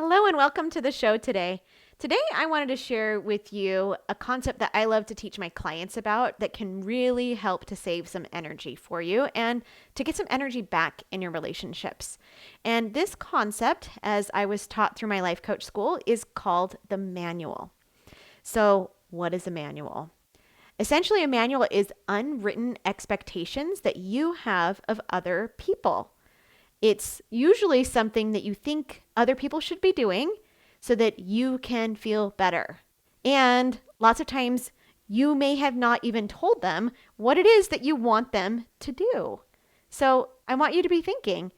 Hello and welcome to the show today. Today, I wanted to share with you a concept that I love to teach my clients about that can really help to save some energy for you and to get some energy back in your relationships. And this concept, as I was taught through my life coach school, is called the manual. So, what is a manual? Essentially, a manual is unwritten expectations that you have of other people. It's usually something that you think other people should be doing so that you can feel better. And lots of times you may have not even told them what it is that you want them to do. So I want you to be thinking,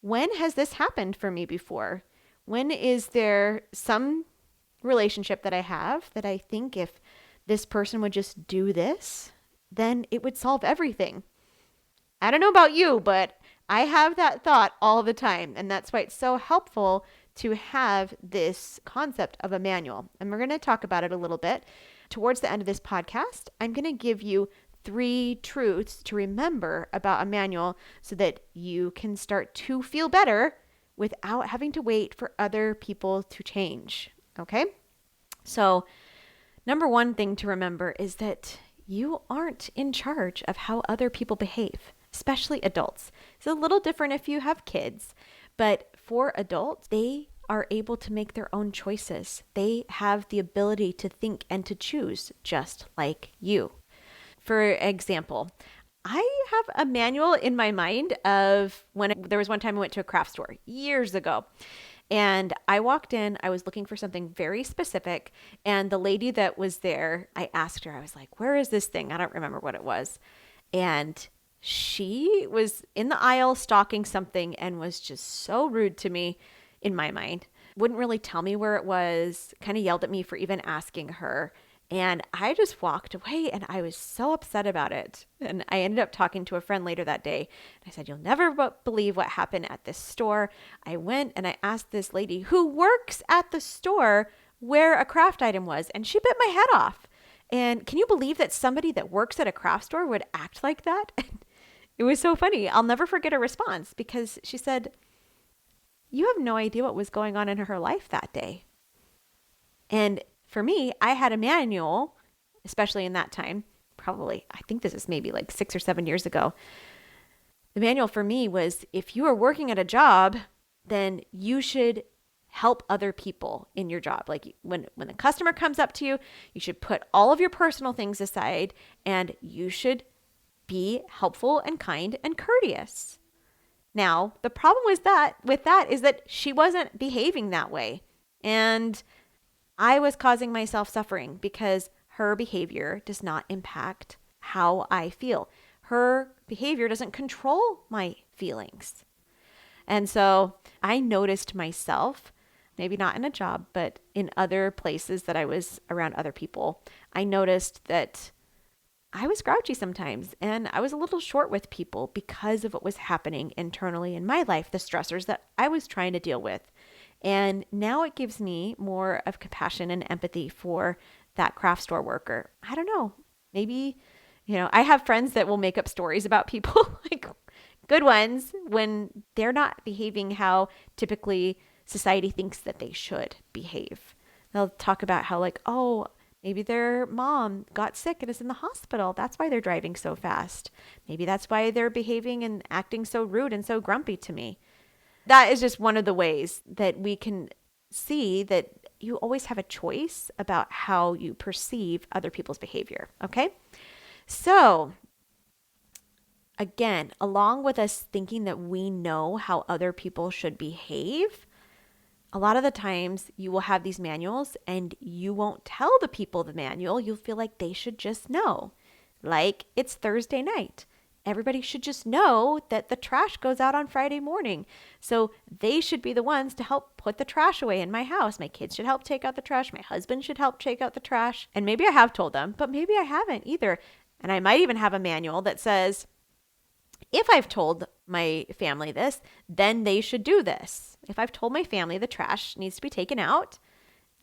when has this happened for me before? When is there some relationship that I have that I think if this person would just do this, then it would solve everything? I don't know about you, but I have that thought all the time. And that's why it's so helpful to have this concept of a manual. And we're going to talk about it a little bit. Towards the end of this podcast, I'm going to give you 3 truths to remember about a manual so that you can start to feel better without having to wait for other people to change. Okay? So, number 1 thing to remember is that you aren't in charge of how other people behave, especially adults. It's a little different if you have kids, but for adults, they are able to make their own choices. They have the ability to think and to choose just like you. For example, I have a manual in my mind of when there was one time I went to a craft store years ago. And I walked in, I was looking for something very specific. And the lady that was there, I asked her, I was like, where is this thing? I don't remember what it was. And she was in the aisle stocking something and was just so rude to me in my mind. Wouldn't really tell me where it was, kind of yelled at me for even asking her. And I just walked away and I was so upset about it. And I ended up talking to a friend later that day. I said, you'll never believe what happened at this store. I went and I asked this lady who works at the store where a craft item was, and she bit my head off. And can you believe that somebody that works at a craft store would act like that? It was so funny. I'll never forget her response because she said, you have no idea what was going on in her life that day. And for me, I had a manual, especially in that time, probably, I think this is maybe like 6 or 7 years ago. The manual for me was if you are working at a job, then you should help other people in your job. Like when the customer comes up to you, you should put all of your personal things aside and you should be helpful and kind and courteous. Now, the problem with that is that she wasn't behaving that way. And I was causing myself suffering because her behavior does not impact how I feel. Her behavior doesn't control my feelings. And so I noticed myself, maybe not in a job, but in other places that I was around other people, I noticed that I was grouchy sometimes and I was a little short with people because of what was happening internally in my life, the stressors that I was trying to deal with. And now it gives me more of compassion and empathy for that craft store worker. I don't know. Maybe, I have friends that will make up stories about people, like good ones, when they're not behaving how typically society thinks that they should behave. They'll talk about how, like, oh, maybe their mom got sick and is in the hospital. That's why they're driving so fast. Maybe that's why they're behaving and acting so rude and so grumpy to me. That is just one of the ways that we can see that you always have a choice about how you perceive other people's behavior. Okay. So again, along with us thinking that we know how other people should behave, a lot of the times you will have these manuals and you won't tell the people the manual. You'll feel like they should just know. Like it's Thursday night. Everybody should just know that the trash goes out on Friday morning. So they should be the ones to help put the trash away in my house. My kids should help take out the trash. My husband should help take out the trash. And maybe I have told them, but maybe I haven't either. And I might even have a manual that says, if I've told my family this, then they should do this. If I've told my family the trash needs to be taken out,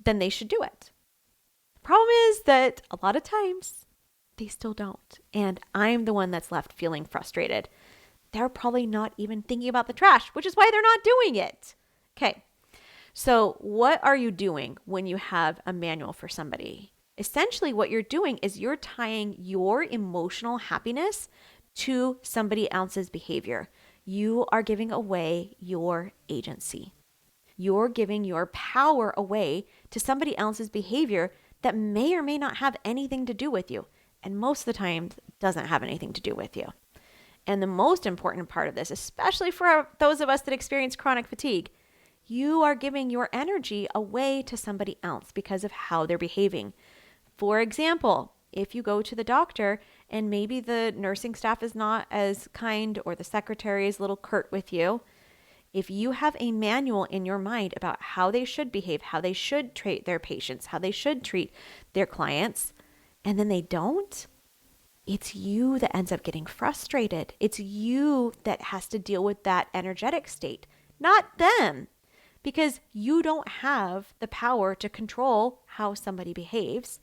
then they should do it. The problem is that a lot of times they still don't. And I'm the one that's left feeling frustrated. They're probably not even thinking about the trash, which is why they're not doing it. Okay. So, what are you doing when you have a manual for somebody? Essentially, what you're doing is you're tying your emotional happiness to somebody else's behavior. You are giving away your agency. You're giving your power away to somebody else's behavior that may or may not have anything to do with you. And most of the time, doesn't have anything to do with you. And the most important part of this, especially for those of us that experience chronic fatigue, you are giving your energy away to somebody else because of how they're behaving. For example, if you go to the doctor and maybe the nursing staff is not as kind or the secretary is a little curt with you, if you have a manual in your mind about how they should behave, how they should treat their patients, how they should treat their clients, and then they don't, it's you that ends up getting frustrated. It's you that has to deal with that energetic state, not them, because you don't have the power to control how somebody behaves,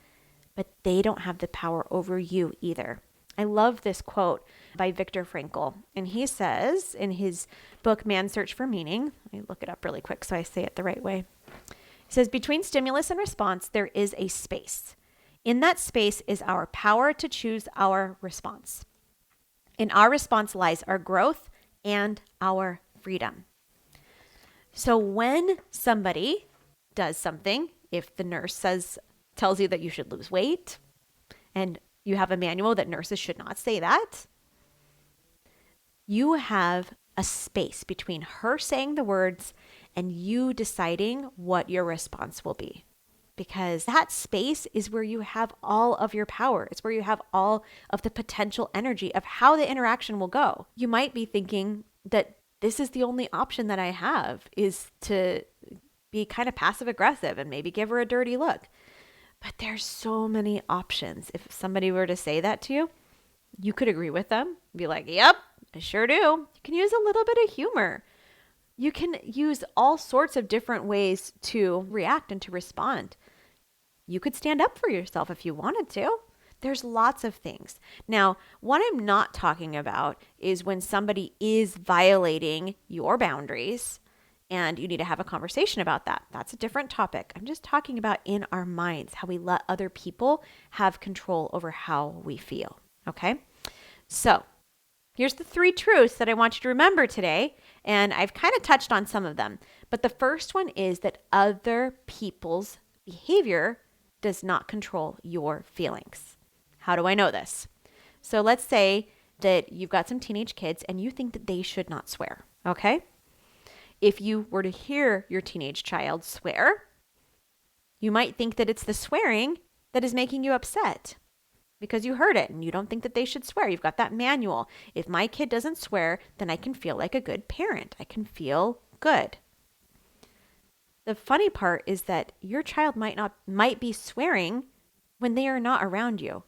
but they don't have the power over you either. I love this quote by Viktor Frankl, and he says in his book, Man's Search for Meaning, let me look it up really quick so I say it the right way. He says, between stimulus and response, there is a space. In that space is our power to choose our response. In our response lies our growth and our freedom. So when somebody does something, if the nurse tells you that you should lose weight, and you have a manual that nurses should not say that, you have a space between her saying the words and you deciding what your response will be. Because that space is where you have all of your power. It's where you have all of the potential energy of how the interaction will go. You might be thinking that this is the only option that I have, is to be kind of passive aggressive and maybe give her a dirty look. But there's so many options. If somebody were to say that to you, you could agree with them, be like, yep, I sure do. You can use a little bit of humor. You can use all sorts of different ways to react and to respond. You could stand up for yourself if you wanted to. There's lots of things. Now, what I'm not talking about is when somebody is violating your boundaries and you need to have a conversation about that. That's a different topic. I'm just talking about in our minds, how we let other people have control over how we feel. Okay? So here's the 3 truths that I want you to remember today. And I've kind of touched on some of them. But the first one is that other people's behavior does not control your feelings. How do I know this? So let's say that you've got some teenage kids and you think that they should not swear. Okay? If you were to hear your teenage child swear, you might think that it's the swearing that is making you upset because you heard it and you don't think that they should swear. You've got that manual. If my kid doesn't swear, then I can feel like a good parent. I can feel good. The funny part is that your child might be swearing when they are not around you.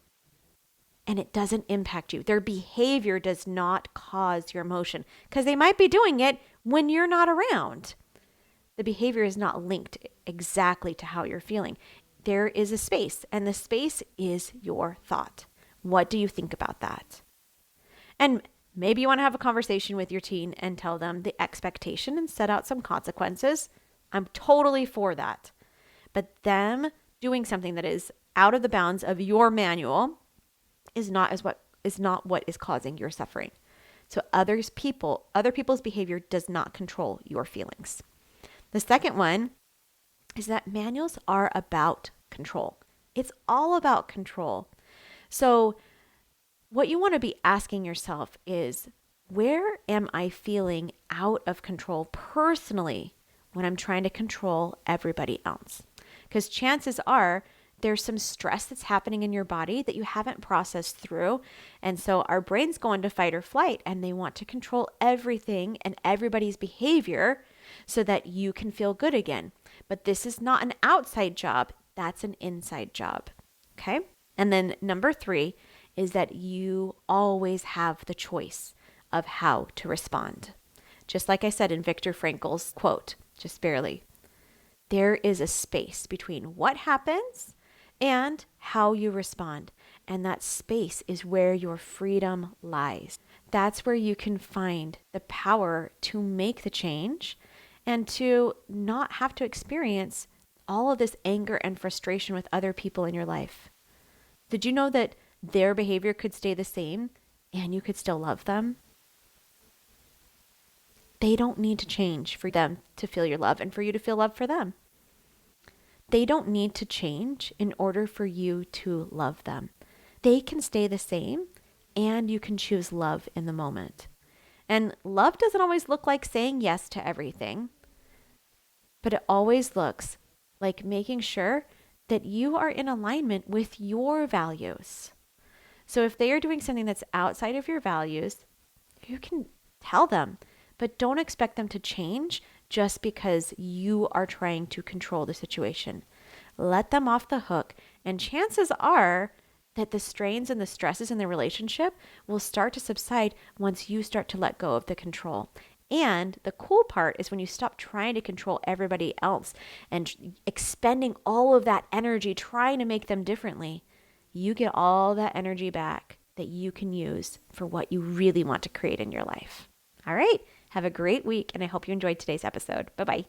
And it doesn't impact you. Their behavior does not cause your emotion because they might be doing it when you're not around. The behavior is not linked exactly to how you're feeling. There is a space, and the space is your thought. What do you think about that? And maybe you want to have a conversation with your teen and tell them the expectation and set out some consequences. I'm totally for that. But them doing something that is out of the bounds of your manual is not what is causing your suffering. So other people's behavior does not control your feelings. The second one is that manuals are about control. It's all about control. So what you want to be asking yourself is, where am I feeling out of control personally when I'm trying to control everybody else? Because chances are there's some stress that's happening in your body that you haven't processed through. And so our brains go into fight or flight and they want to control everything and everybody's behavior so that you can feel good again. But this is not an outside job. That's an inside job. Okay? And then number 3 is that you always have the choice of how to respond. Just like I said in Viktor Frankl's quote, just barely, there is a space between what happens and how you respond. And that space is where your freedom lies. That's where you can find the power to make the change and to not have to experience all of this anger and frustration with other people in your life. Did you know that their behavior could stay the same and you could still love them? They don't need to change for them to feel your love and for you to feel love for them. They don't need to change in order for you to love them. They can stay the same and you can choose love in the moment. And love doesn't always look like saying yes to everything, but it always looks like making sure that you are in alignment with your values. So if they are doing something that's outside of your values, you can tell them, but don't expect them to change just because you are trying to control the situation. Let them off the hook, and chances are that the strains and the stresses in the relationship will start to subside once you start to let go of the control. And the cool part is when you stop trying to control everybody else and expending all of that energy trying to make them differently, you get all that energy back that you can use for what you really want to create in your life. All right. Have a great week, and I hope you enjoyed today's episode. Bye-bye.